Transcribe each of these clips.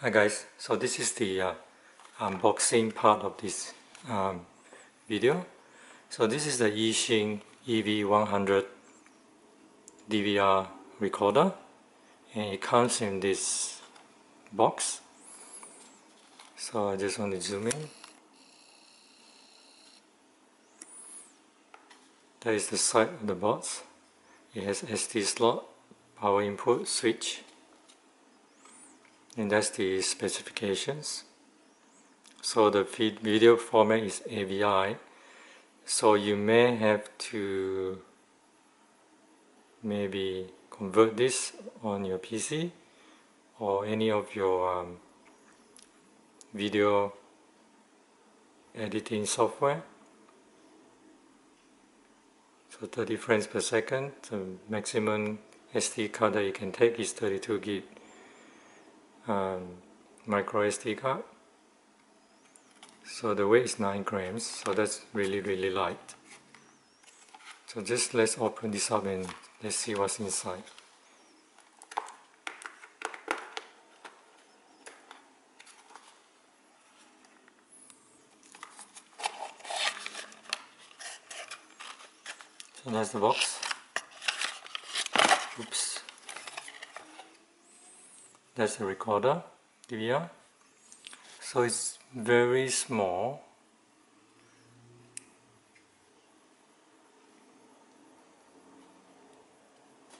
Hi guys, so this is the unboxing part of this video. So this is the Eachine EV100 DVR recorder, and it comes in this box. So I just want to zoom in. That is the side of the box. It has SD slot, power input, switch, and that's the specifications. So the video format is AVI, so you may have to maybe convert this on your PC or any of your video editing software. So 30 frames per second, the maximum SD card that you can take is 32 gig micro SD card. So the weight is 9 grams, so that's really light. So just let's open this up and let's see what's inside. So that's the box. Oops. That's the recorder, DVR. So it's very small.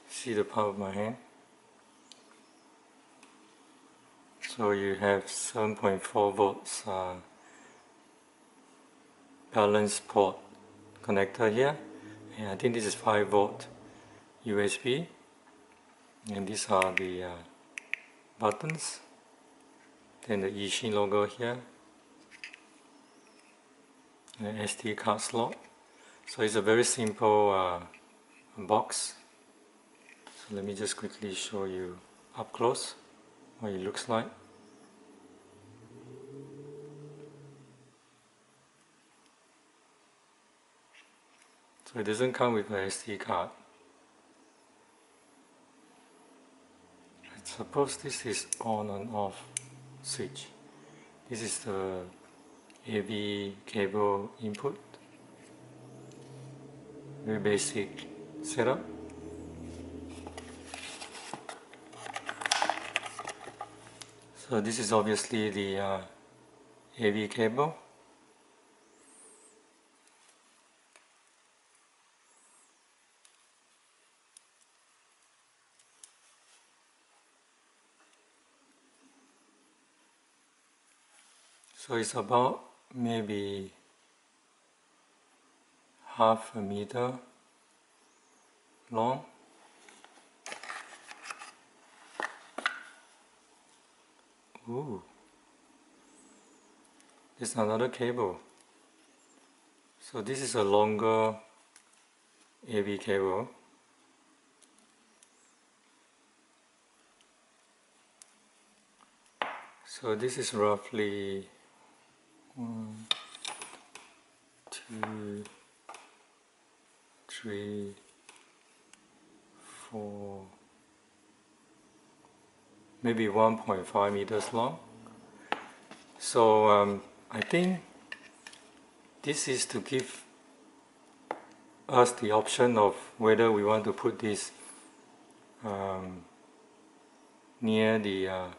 See the palm of my hand? So you have 7.4 volts balance port connector here, and I think this is 5 volt USB, and these are the buttons, then the Eachine logo here, and SD card slot. So it's a very simple box. So let me just quickly show you up close what it looks like. So it doesn't come with an SD card. I suppose this is on and off switch. This is the AV cable input. Very basic setup. So this is obviously the AV cable. So it's about maybe half a meter long. Ooh, there's another cable. So this is a longer AV cable. So this is roughly 1, 2, 3, 4, maybe 1.5 meters long. So I think this is to give us the option of whether we want to put this near the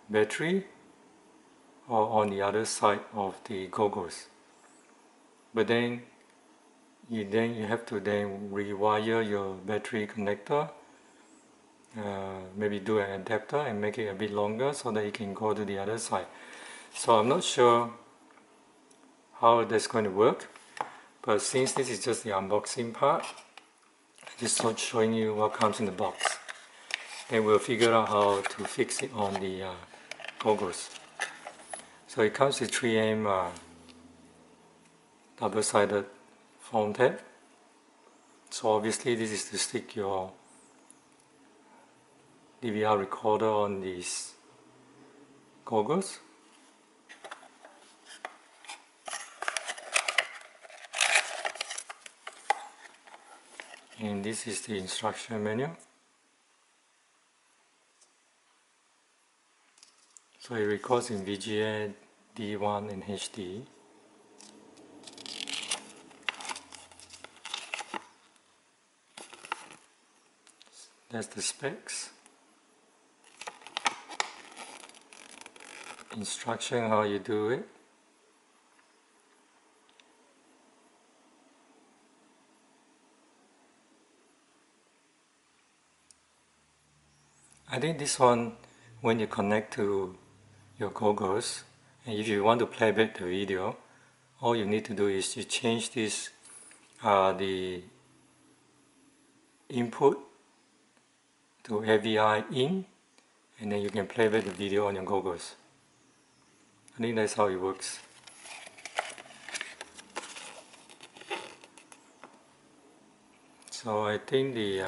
battery or on the other side of the goggles. But then you have to rewire your battery connector, maybe do an adapter and make it a bit longer so that you can go to the other side. So I'm not sure how that's going to work, but since this is just the unboxing part, I'm just showing you what comes in the box, and we'll figure out how to fix it on the goggles. So it comes with 3M double-sided foam tape. So obviously this is to stick your DVR recorder on these goggles. And this is the instruction manual. So it records in VGA, D1 and HD. That's the specs. Instruction how you do it. I think this one, when you connect to your goggles, and if you want to play back the video, all you need to do is you change this, the input to AVI in, and then you can play back the video on your goggles. I think that's how it works. So I think the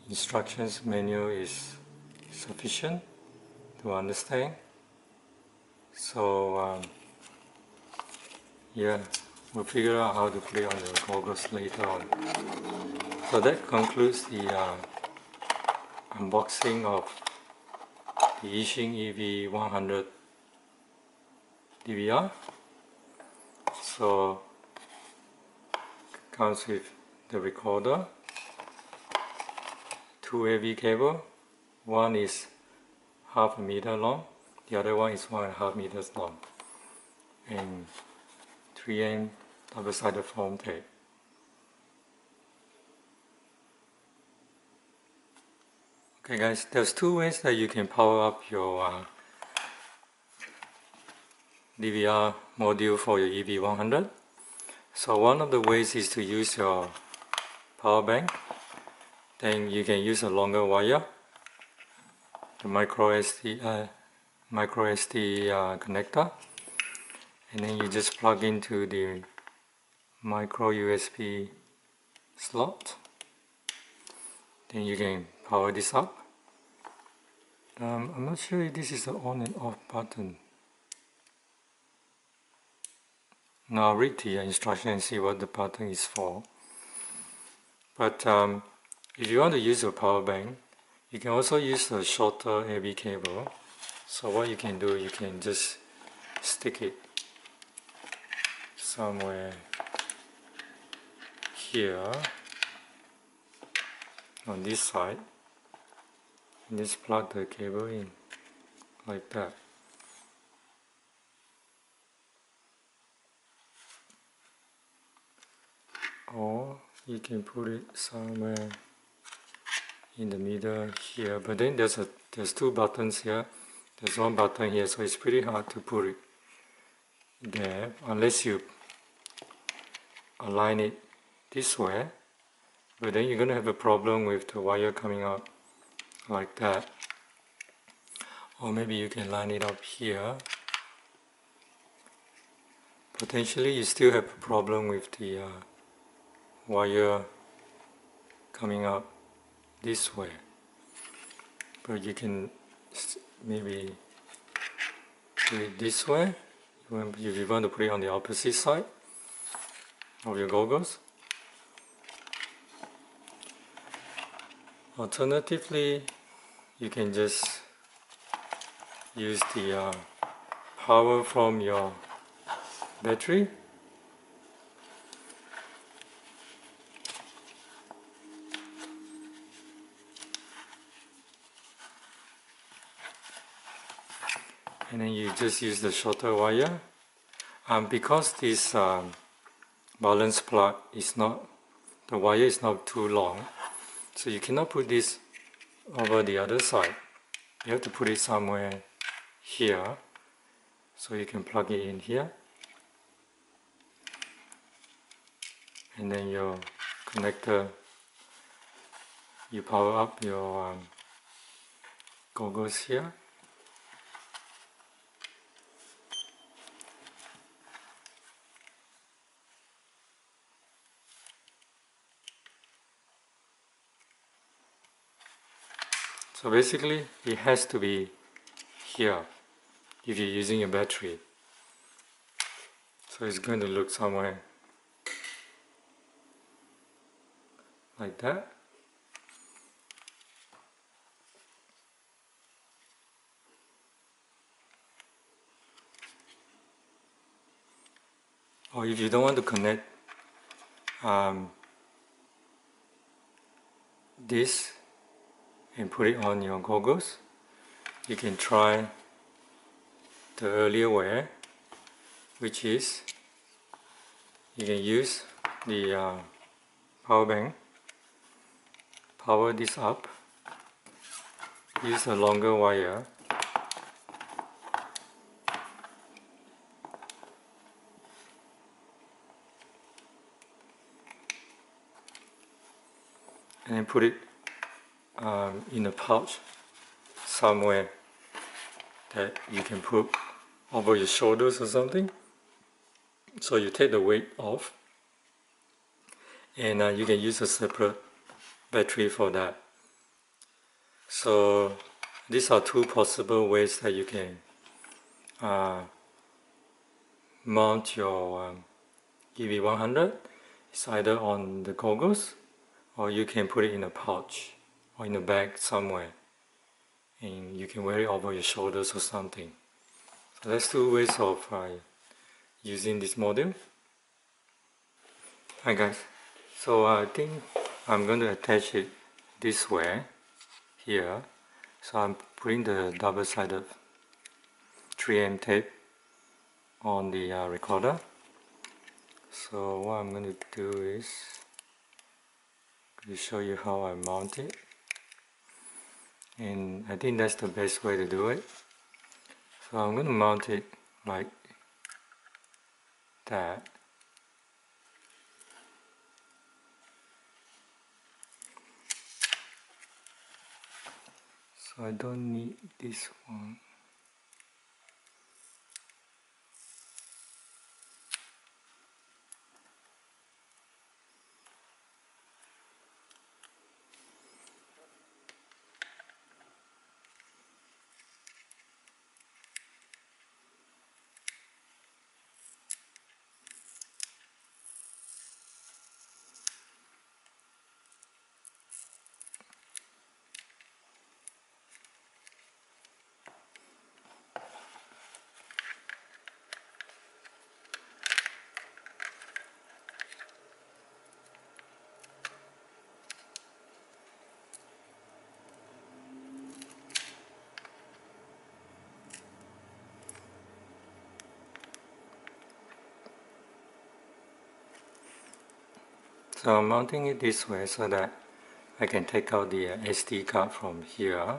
instructions manual is sufficient to understand. So yeah, we'll figure out how to put it on the goggles later on. So that concludes the unboxing of the Eachine EV100 DVR. So comes with the recorder, 2 AV cable, one is half a meter long, the other one is 1.5 meters long, and 3M double-sided foam tape. Okay guys, there's two ways that you can power up your DVR module for your EV100. So one of the ways is to use your power bank. Then you can use a longer wire, the micro SD connector, and then you just plug into the micro USB slot. Then you can power this up. I'm not sure if this is the on and off button. Now I'll read the instruction and see what the button is for. But if you want to use a power bank, you can also use a shorter AV cable. So what you can do, you can just stick it somewhere here on this side and just plug the cable in like that. Or you can put it somewhere in the middle here, but then there's two buttons here, there's one button here, so it's pretty hard to put it there unless you align it this way. But then you're going to have a problem with the wire coming out like that. Or maybe you can line it up here. Potentially you still have a problem with the wire coming out this way. But you can maybe do it this way if you want to put it on the opposite side of your goggles. Alternatively, you can just use the power from your battery. And then you just use the shorter wire. Because this balance plug is not, the wire is not too long, so you cannot put this over the other side. You have to put it somewhere here, so you can plug it in here. And then your connector, you power up your goggles here. So basically, it has to be here if you're using a battery. So it's going to look somewhere like that. Or if you don't want to connect this and put it on your goggles, you can try the earlier way, which is you can use the power bank, power this up, use a longer wire, and then put it in a pouch somewhere that you can put over your shoulders or something. So you take the weight off, and you can use a separate battery for that. So these are two possible ways that you can mount your EV100. It's either on the goggles, or you can put it in a pouch or in a bag somewhere, and you can wear it over your shoulders or something. So that's two ways of using this model. Hi guys, so I think I'm going to attach it this way here. So I'm putting the double-sided 3M tape on the recorder. So what I'm going to do is to show you how I mount it, and I think that's the best way to do it. So I'm going to mount it like that. So I don't need this one. So I'm mounting it this way so that I can take out the SD card from here,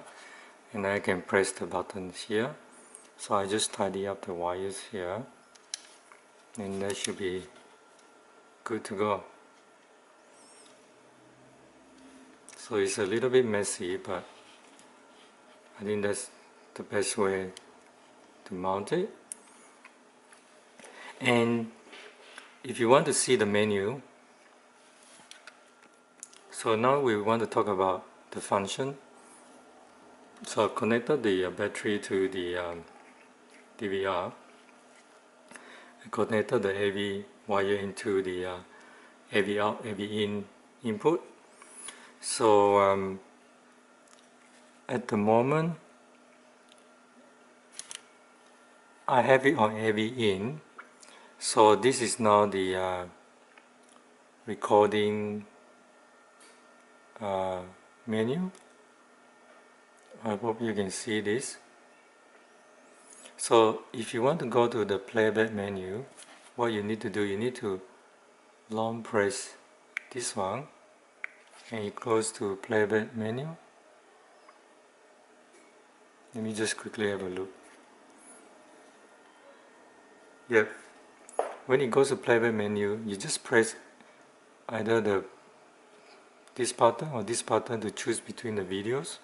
and I can press the buttons here. So I just tidy up the wires here, and that should be good to go. So it's a little bit messy, but I think that's the best way to mount it. And if you want to see the menu, so now we want to talk about the function. So I've connected the battery to the DVR. I connected the AV wire into the AV out, AV in input. So at the moment I have it on AV in. So this is now the recording menu. I hope you can see this. So if you want to go to the playback menu, what you need to do, you need to long press this one, and it goes to playback menu. Let me just quickly have a look. Yep. When it goes to playback menu, you just press either this button or this button to choose between the videos.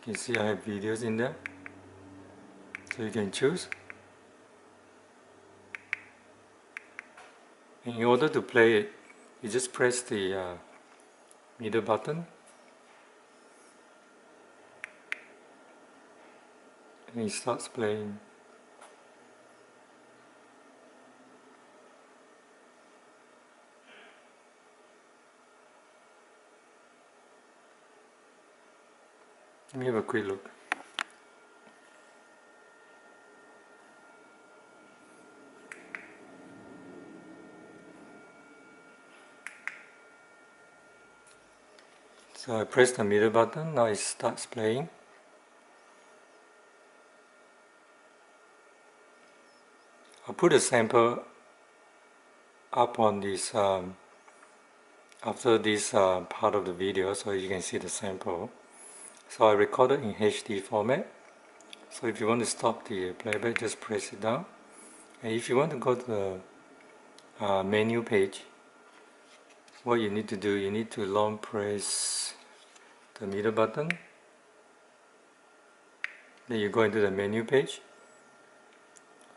You can see I have videos in there, so you can choose. And in order to play it, you just press the middle button, and it starts playing. Let me have a quick look. So I press the middle button, now it starts playing. I'll put a sample up on this after this part of the video so you can see the sample. So I recorded in HD format. So if you want to stop the playback, just press it down. And if you want to go to the menu page, what you need to do, you need to long press the middle button. Then you go into the menu page.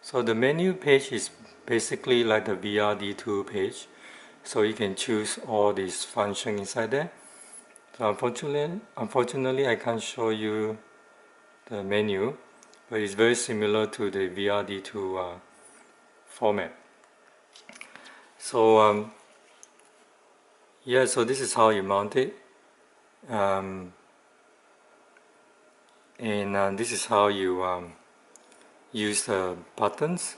So the menu page is basically like the VRD2 page. So you can choose all these functions inside there. So unfortunately I can't show you the menu, but it's very similar to the VRD2 format. So yeah, so this is how you mount it, and this is how you use the buttons.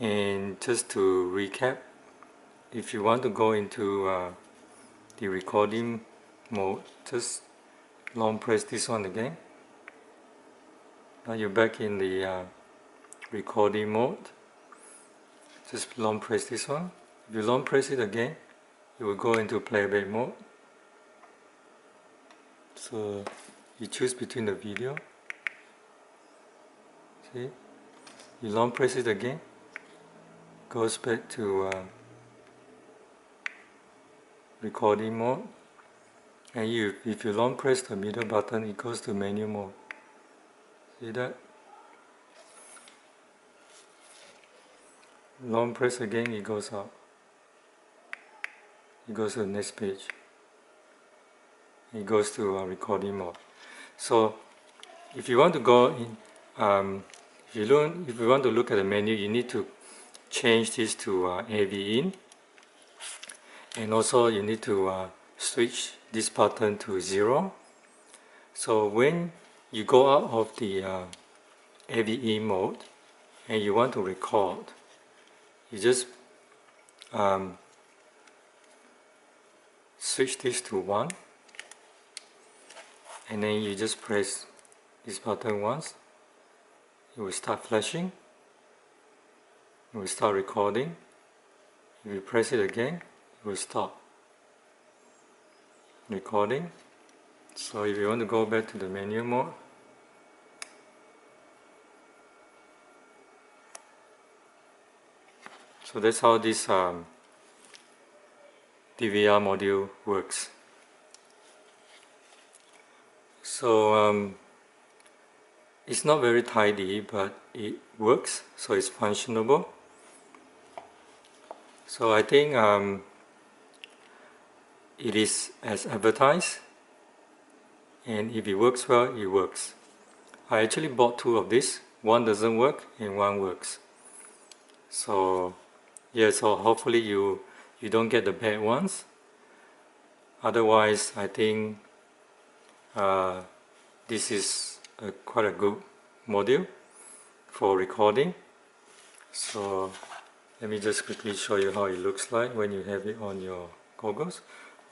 And just to recap, if you want to go into the recording mode, just long press this one again. Now you're back in the recording mode. Just long press this one. If you long press it again, you will go into playback mode. So you choose between the video. See? You long press it again, goes back to recording mode. And if you long press the middle button, it goes to menu mode. See that? Long press again, it goes up. It goes to the next page. It goes to recording mode. So if you want to go in, if you want to look at the menu, you need to change this to AV in, and also you need to switch this button to 0. So when you go out of the AV in mode and you want to record, you just switch this to 1, and then you just press this button once. It will start flashing. It will start recording. If you press it again, it will stop recording. So if you want to go back to the menu mode, so that's how this DVR module works. So it's not very tidy, but it works, so it's functionable. So I think it is as advertised, and if it works well, it works. I actually bought 2 of this. One doesn't work and one works. So yeah, so hopefully you don't get the bad ones. Otherwise, I think this is quite a good module for recording. So let me just quickly show you how it looks like when you have it on your goggles.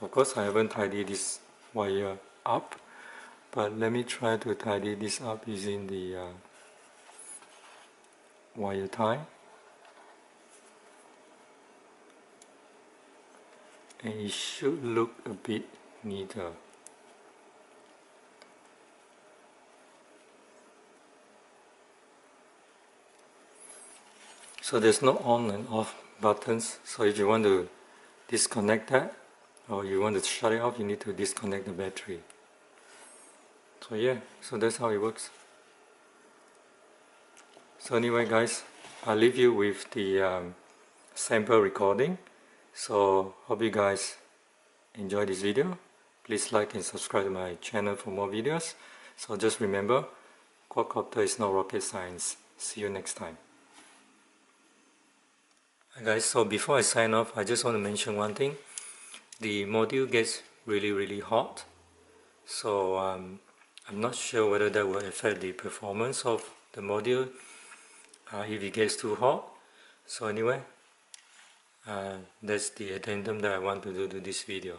Of course, I haven't tidied this wire up, but let me try to tidy this up using the wire tie. And it should look a bit neater. So there's no on and off buttons, so if you want to disconnect that or you want to shut it off, you need to disconnect the battery. So yeah, so that's how it works. So anyway guys, I'll leave you with the sample recording. So hope you guys enjoy this video. Please like and subscribe to my channel for more videos. So just remember, quadcopter is not rocket science. See you next time. Hi guys, so before I sign off, I just want to mention one thing. The module gets really hot. So I'm not sure whether that will affect the performance of the module if it gets too hot. So anyway, that's the addendum that I want to do to this video.